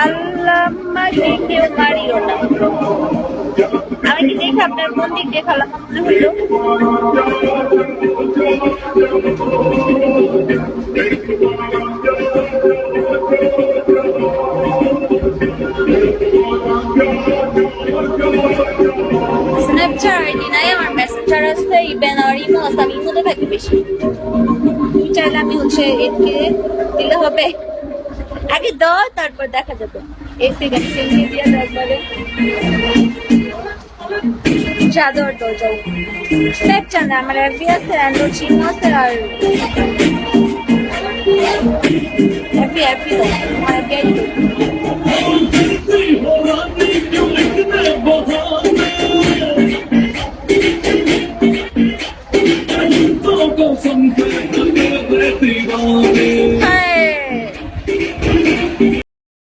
আল্লাহকে কেউ মারিও না। আমি কি দেখে আপনার কোন দিক দিয়ে খালাম্মা মনে হইলো? স্ন্যাপচ্যাট আইডি নাই আমার, মেসেঞ্জার আছে, ইবেন আর ইমো আছে। আমি ইমোতে থাকি বেশি। চাইলে আমি হচ্ছে এফকে দিলে হবে, আগে দাও তারপর দেখা যাবে। এফকে গেছে দিয়ে একবারে জাদর তো যাও। স্ন্যাপচ্যাট আমার এফবি আছে, অ্যান্ড্রয়েড সিম আছে, আর এফবি তো আমার এফবি আইডি